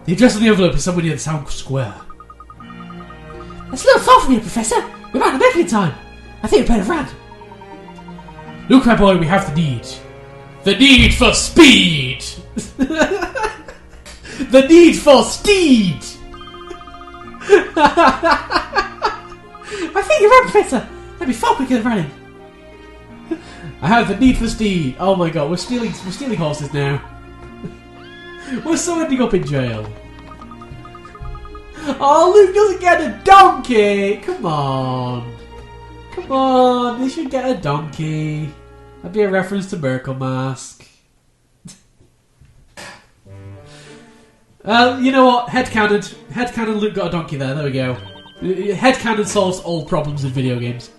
The address on the envelope is somewhere near the town square. That's a little far from here, Professor. We might not make it in time. I think we better run. Look, my boy, we have the need. The need for speed! The need for steed! I think you're right, Professor. That'd be far quicker than running. I have the need for speed. Oh my god, we're stealing horses now. We're so ending up in jail. Oh, Luke doesn't get a donkey! Come on. Come on, they should get a donkey. That'd be a reference to Merkel Mask. You know what? Headcanon. Headcanon, Luke got a donkey there. There we go. Headcanon solves all problems in video games.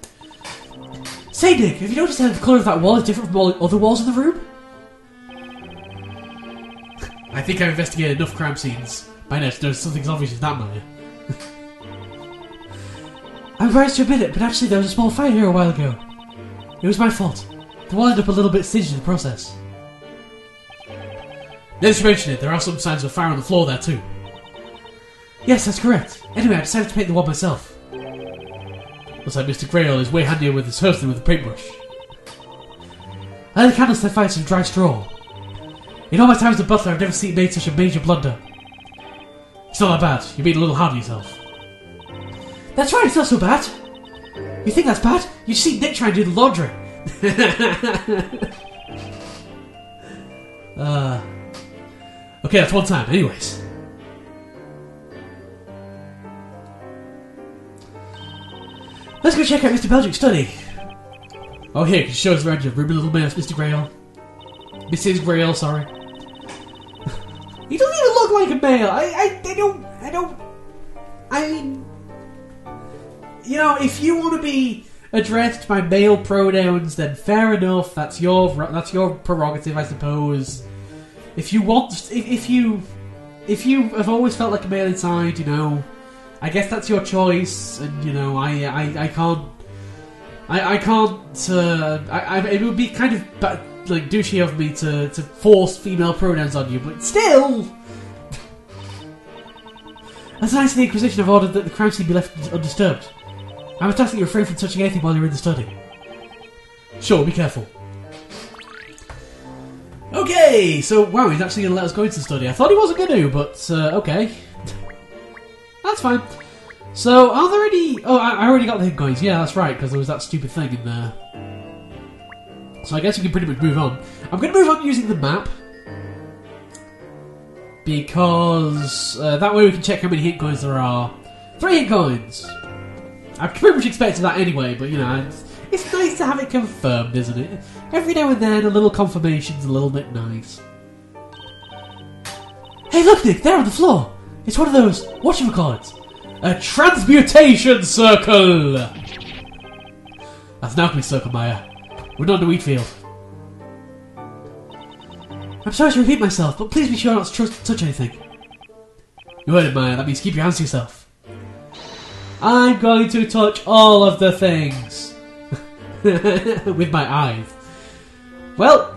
Say, Nick, have you noticed that the colour of that wall is different from all the other walls in the room? I think I've investigated enough crime scenes by now to know something's obvious in that matter. I'm embarrassed to admit it, but actually there was a small fire here a while ago. It was my fault. The wall ended up a little bit singed in the process. Now that you mention it, there are some signs of a fire on the floor there too. Yes, that's correct. Anyway, I decided to paint the wall myself. Looks like Mr. Grail is way handier with his hose than with a paintbrush. I had the candles to find some dry straw. In all my time as a butler, I've never seen made such a major blunder. It's not that bad. You're being a little hard on yourself. That's right, it's not so bad. You think that's bad? You just see Nick trying to do the laundry. Okay, that's one time. Anyways. Let's go check out Mr. Belgium's study. Oh, here, can you show us around your ruby little mouse, Mr. Grail? Mrs. Grail, sorry. He doesn't even look like a male. I mean, you know, if you want to be addressed by male pronouns, then fair enough. That's your prerogative, I suppose. If you want, if you have always felt like a male inside, you know, I guess that's your choice. And you know, I can't. It would be kind of like douchey of me to force female pronouns on you, but still. As an Knights of the Inquisition, I've ordered that the crime scene be left undisturbed. I must ask that you refrain from touching anything while you're in the study. Sure, be careful. Okay, so wow, he's actually going to let us go into the study. I thought he wasn't going to, but okay. That's fine. So, are there any... Oh, I already got the hit coins. Yeah, that's right, because there was that stupid thing in there. So I guess we can pretty much move on. I'm going to move on using the map. Because that way we can check how many hit coins there are. 3 hit coins! I pretty much expected that anyway, but you know, it's nice to have it confirmed, isn't it? Every now and then, a little confirmation's a little bit nice. Hey look, Nick, there on the floor! It's one of those, whatchamacallits? A transmutation circle! That's an alchemy circle, Maya. We're not in the wheat field. I'm sorry to repeat myself, but please be sure not to touch anything. You heard it, Maya. That means keep your hands to yourself. I'm going to touch all of the things. With my eyes. Well,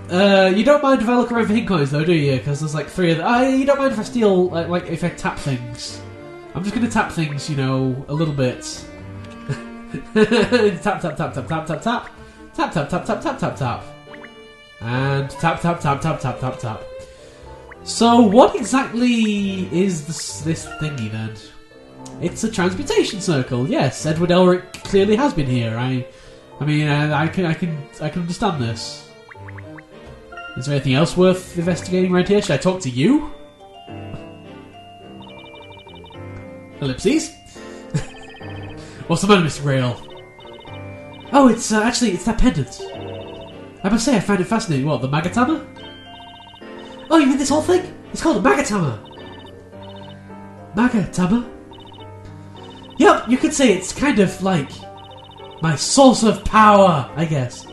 you don't mind if I look around for hint coins, though, do you? Because there's like 3 of them. You don't mind if I steal, like if I tap things. I'm just going to tap things, you know, a little bit. Tap, tap, tap, tap, tap, tap, tap. Tap, tap, tap, tap, tap, tap, tap. And tap, tap, tap, tap, tap, tap, tap. So what exactly is this thingy then? It's a transmutation circle. Yes, Edward Elric clearly has been here. I mean, I can understand this. Is there anything else worth investigating right here? Should I talk to you? Ellipses. What's the matter, Mr. Grail? Oh, it's that pendant. I must say, I find it fascinating. What, the Magatama? Oh, you mean this whole thing? It's called a Magatama. Magatama? Yep, you could say it's kind of like my source of power, I guess.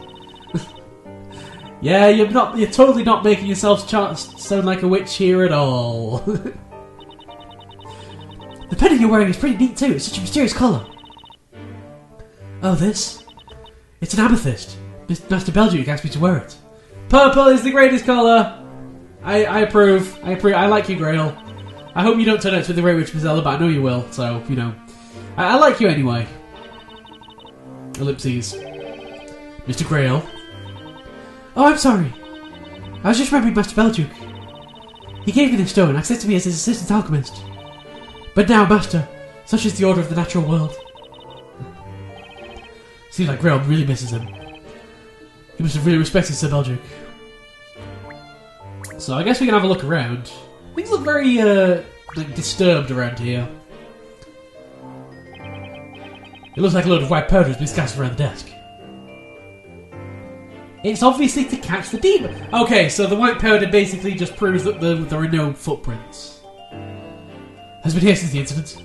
Yeah, you're totally not making yourself sound like a witch here at all. The pendant you're wearing is pretty neat too. It's such a mysterious colour. Oh, this? It's an amethyst. Master Belgium asked me to wear it. Purple is the greatest colour. I approve. I like you, Grail. I hope you don't turn out to be the Great Witch Mazella, but I know you will, so, you know. I like you anyway. Ellipses. Mr. Grail. Oh, I'm sorry. I was just remembering Master Belduke. He gave me this stone and accepted me as his assistant alchemist. But now, Master, such is the order of the natural world. Seems like Grail really misses him. He must have really respected Sir Belduke. So I guess we can have a look around. Things look very, like, disturbed around here. It looks like a load of white powder has been scattered around the desk. It's obviously to catch the demon. Okay, so the white powder basically just proves that there are no footprints. Has been here since the incident.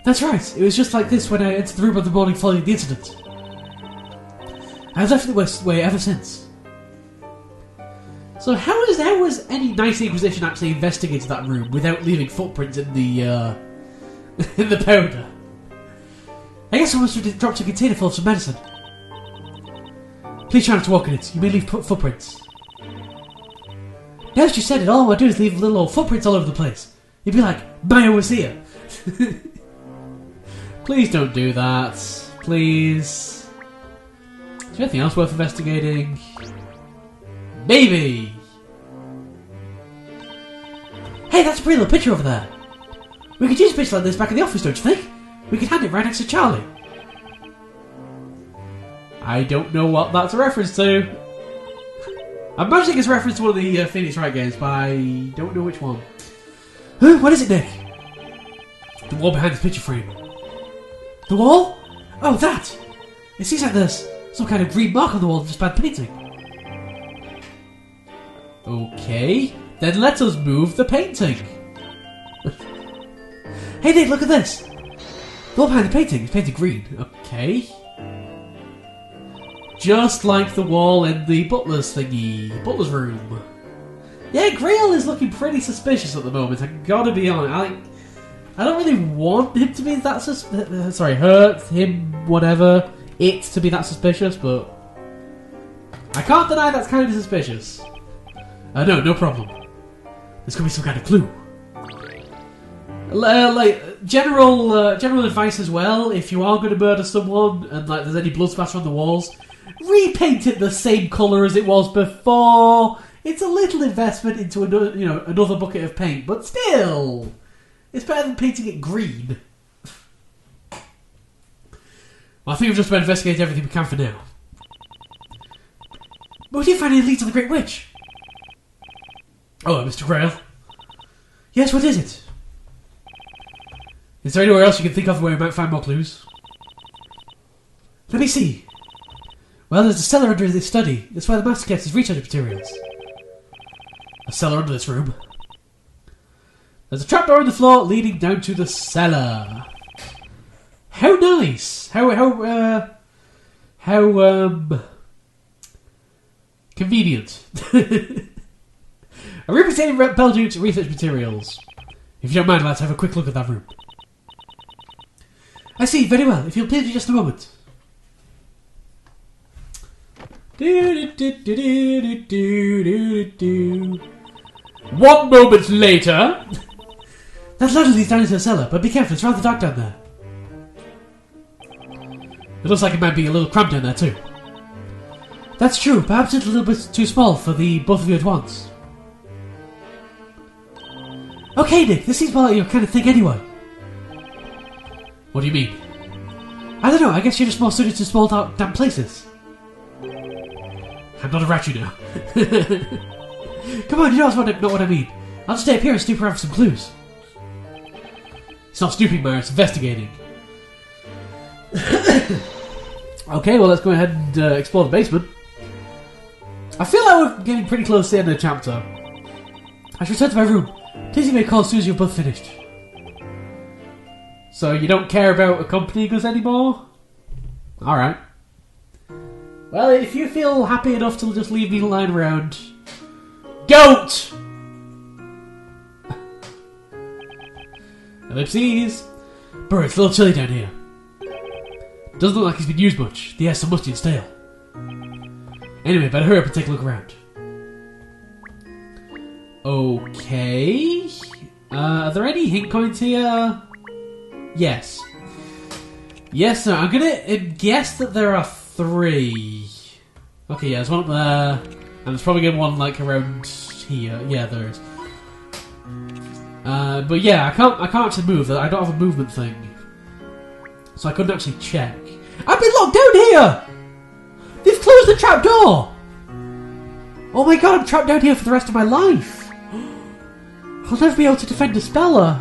That's right. It was just like this when I entered the room on the morning following the incident. I've left the West Way ever since. So how was any nice Inquisition actually investigated that room without leaving footprints in the in the powder? I guess I must have dropped a container full of some medicine. Please try not to walk in it. You may leave footprints. Now that you said it, all I do is leave little old footprints all over the place. You'd be like, Maya was here. Please don't do that. Please. Is there anything else worth investigating? Maybe. Hey, that's a pretty little picture over there. We could use a picture like this back in the office, don't you think? We could hand it right next to Charlie. I don't know what that's a reference to. I'm imagining it's a reference to one of the Phoenix Wright games, but I don't know which one. Huh? What is it, Nick? The wall behind the picture frame. The wall? Oh, that! It seems like there's some kind of green mark on the wall of this bad painting. Okay, then let us move the painting. Hey Nick, look at this! The wall behind the painting is painted green. Okay. Just like the wall in the butler's butler's room. Yeah, Grail is looking pretty suspicious at the moment, I gotta be honest. I don't really want him to be that it to be that suspicious, but I can't deny that's kind of suspicious. No problem. There's gonna be some kind of clue. Like general advice as well. If you are going to murder someone and like there's any blood splatter on the walls, repaint it the same colour as it was before. It's a little investment into another bucket of paint, but still, it's better than painting it green. Well, I think we've just about investigated everything we can for now. But we did find any leads on the Great Witch. Oh, Mr. Grail. Yes, what is it? Is there anywhere else you can think of where we might find more clues? Let me see. Well, there's a cellar under this study. That's where the master kept his research materials. A cellar under this room. There's a trapdoor in the floor leading down to the cellar. How nice! How convenient. A room containing Belduke's research materials. If you don't mind, let's have a quick look at that room. I see, very well. If you'll please me just a moment. One moment later. That ladder leads down into the cellar, but be careful, it's rather dark down there. It looks like it might be a little cramped down there too. That's true, perhaps it's a little bit too small for the both of you at once. Okay, Nick, this seems more like your kind of thing anyway. What do you mean? I don't know, I guess you're just more suited to small, dark, damp places. I'm not a rat, you know. Come on, you know not what I mean. I'll just stay up here and snoop around for some clues. It's not snooping, Mara, it's investigating. Okay, well, let's go ahead and explore the basement. I feel like we're getting pretty close to the end of the chapter. I should return to my room. Please give me a call as soon as you've both finished. So you don't care about accompanying us anymore? Alright. Well, if you feel happy enough to just leave me lying around... Goat! Ellipses. Bro, it's a little chilly down here. Doesn't look like it's been used much. The air's so musty and stale. Anyway, better hurry up and take a look around. Okay. Are there any hint coins here? Yes. Yes, sir. I'm gonna guess that there are 3. Okay, yeah, there's one up there, and there's probably gonna be one like around here. Yeah, there is. But yeah, I can't actually move. I don't have a movement thing, so I couldn't actually check. I've been locked down here. They've closed the trap door. Oh my god, I'm trapped down here for the rest of my life. I'll never be able to defend a speller.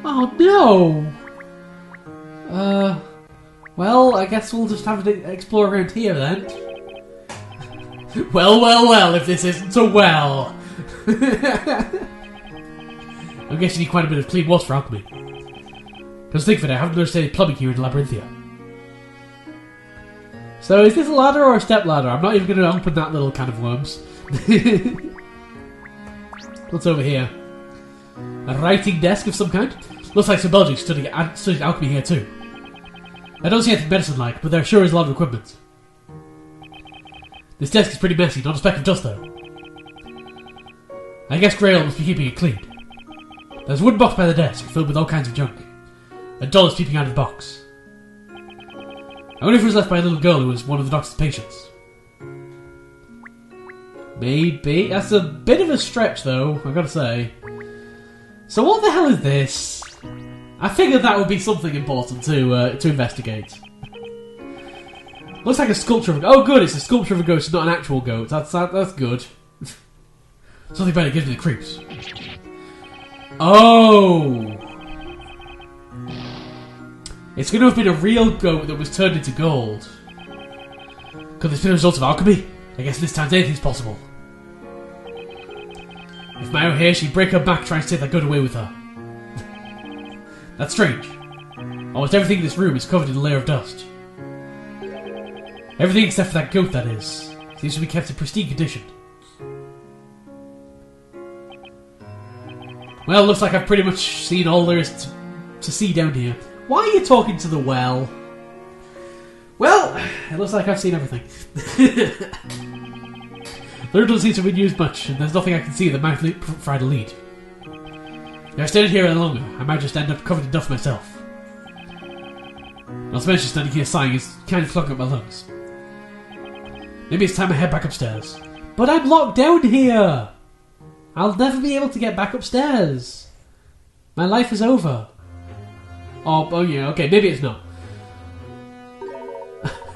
Oh no. Well, I guess we'll just have to explore around here then. Well, if this isn't so well. I'm guessing you need quite a bit of clean water for alchemy. Because think of it, I haven't noticed any plumbing here in Labyrinthia. So is this a ladder or a step ladder? I'm not even going to open that little can of worms. What's over here? A writing desk of some kind? Looks like Sir Belgic studying alchemy here too. I don't see anything medicine-like, but there sure is a lot of equipment. This desk is pretty messy, not a speck of dust though. I guess Grail must be keeping it clean. There's a wooden box by the desk, filled with all kinds of junk. A doll is peeping out of the box. I wonder if it was left by a little girl who was one of the doctor's patients. Maybe. That's a bit of a stretch though, I've got to say. So what the hell is this? I figured that would be something important to investigate. Looks like a sculpture of a... Oh good, it's a sculpture of a ghost, not an actual goat. That's good. Something better gives me the creeps. Oh! It's going to have been a real goat that was turned into gold. Could this be a result of alchemy? I guess this time anything's possible. If Mao here, she'd break her back trying to take that goat away with her. That's strange. Almost everything in this room is covered in a layer of dust. Everything except for that goat, that is. Seems to be kept in pristine condition. Well, looks like I've pretty much seen all there is to see down here. Why are you talking to the well? Well, it looks like I've seen everything. The room doesn't seem to have been used much, and there's nothing I can see that might provide a lead. If I stayed here any longer, I might just end up covered in dust myself. Not to mention standing here sighing is kind of clogging up my lungs. Maybe it's time I head back upstairs. But I'm locked down here! I'll never be able to get back upstairs. My life is over. Oh yeah, okay, maybe it's not.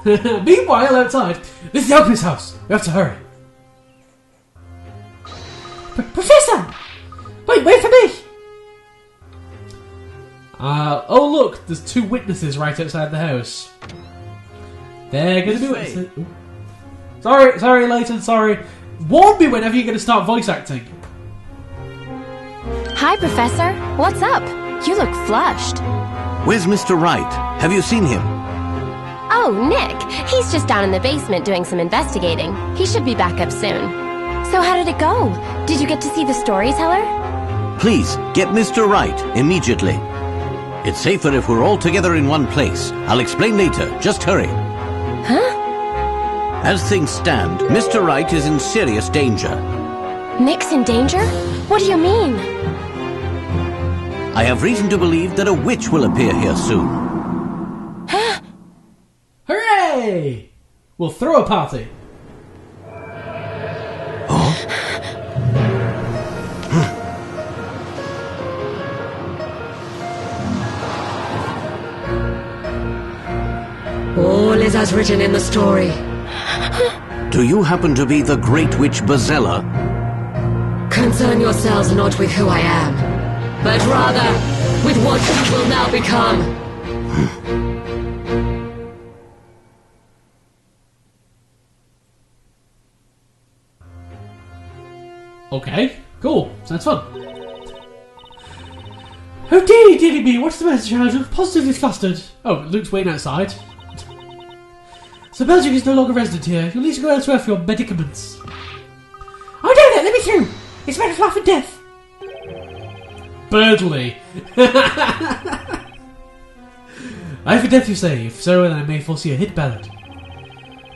Meanwhile, outside, this is the alchemist's house. We have to hurry. Professor! Wait for me! Oh look, there's 2 witnesses right outside the house. They're gonna be witnesses. Sorry, Layton, sorry. Warn me whenever you're gonna start voice acting. Hi, Professor. What's up? You look flushed. Where's Mr. Wright? Have you seen him? Oh, Nick. He's just down in the basement doing some investigating. He should be back up soon. So how did it go? Did you get to see the storyteller? Please, get Mr. Wright immediately. It's safer if we're all together in one place. I'll explain later. Just hurry. Huh? As things stand, Mr. Wright is in serious danger. Nick's in danger? What do you mean? I have reason to believe that a witch will appear here soon. Huh? Hooray! We'll throw a party. All is as written in the story. Do you happen to be the great witch Bazella? Concern yourselves not with who I am, but rather with what you will now become. Okay, cool. Sounds fun. Oh dearie me, what's the matter, child? You look positively flustered. Oh, Luke's waiting outside. Sir Belgic is no longer resident here. You'll need to go elsewhere for your medicaments. Oh no, let me through! It's a matter of life and death! Birdley! Life and death, you say? If so, then I may foresee a hit ballad.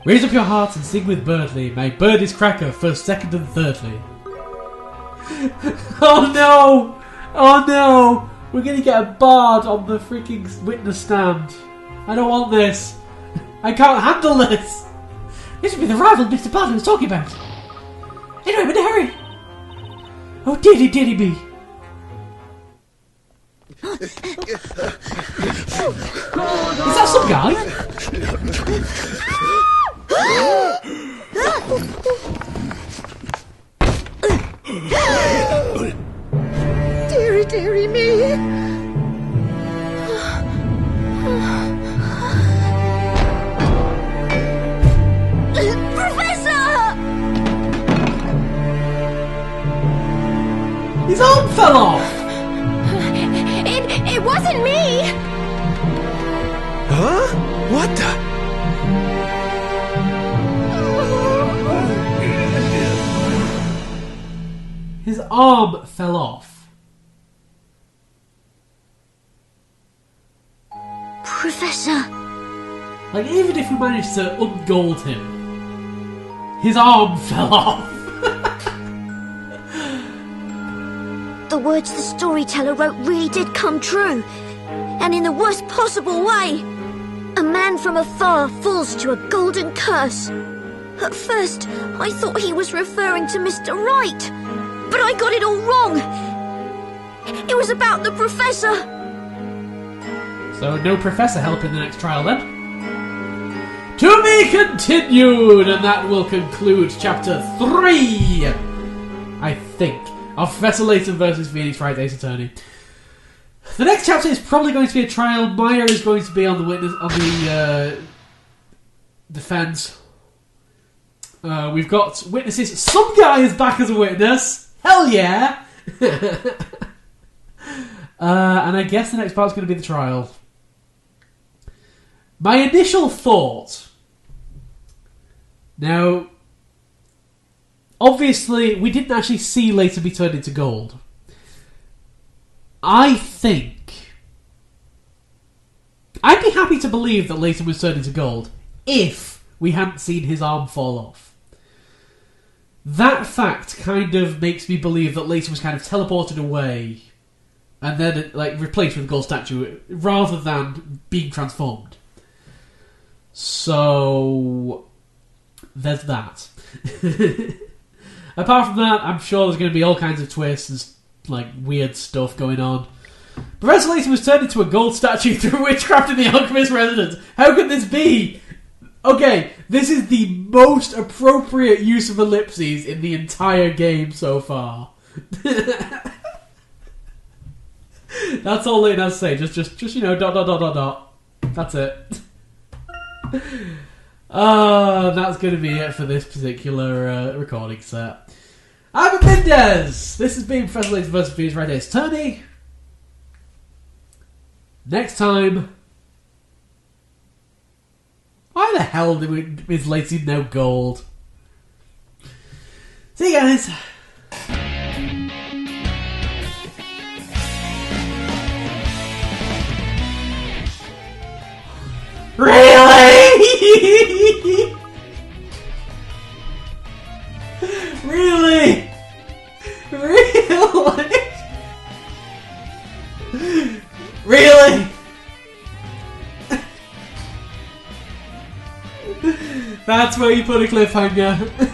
Raise up your hearts and sing with Birdley. My bird is cracker, first, second, and thirdly. Oh no! Oh no! We're gonna get a bard on the freaking witness stand. I don't want this. I can't handle this. This would be the rival Mr. Bard was talking about. Anyway, I'm in a hurry. Oh, dearie me. Is that some guy? Dearie me. Professor! His arm fell off. It wasn't me! Huh? What the? His arm fell off. Professor. Like, even if we managed to ungold him, his arm fell off. The words the storyteller wrote really did come true. And in the worst possible way. A man from afar falls to a golden curse. At first, I thought he was referring to Mr. Wright. But I got it all wrong. It was about the professor. So no professor help in the next trial then? To be continued, and that will conclude chapter 3, I think, of Professor Layton versus Phoenix Wright Ace Attorney. The next chapter is probably going to be a trial. Maya is going to be on the witness, on the defense. We've got witnesses. Some guy is back as a witness. Hell yeah! And I guess the next part's going to be the trial. My initial thought. Now, obviously, we didn't actually see Layton be turned into gold. I think I'd be happy to believe that Layton was turned into gold if we hadn't seen his arm fall off. That fact kind of makes me believe that Layton was kind of teleported away and then replaced with a gold statue rather than being transformed. So there's that. Apart from that, I'm sure there's going to be all kinds of twists and weird stuff going on. Professor Layton was turned into a gold statue through witchcraft in the Alchemist residence. How can this be? Okay, this is the most appropriate use of ellipses in the entire game so far. That's all Layton has to say. Just dot. That's it. That's going to be it for this particular recording set. I'm Mindez. This has been Professor Layton vs. Phoenix Wright Ace Attorney. Next time. Why the hell is Layton now gold? See you guys. Really? Really? Really? Really? That's where you put a cliffhanger.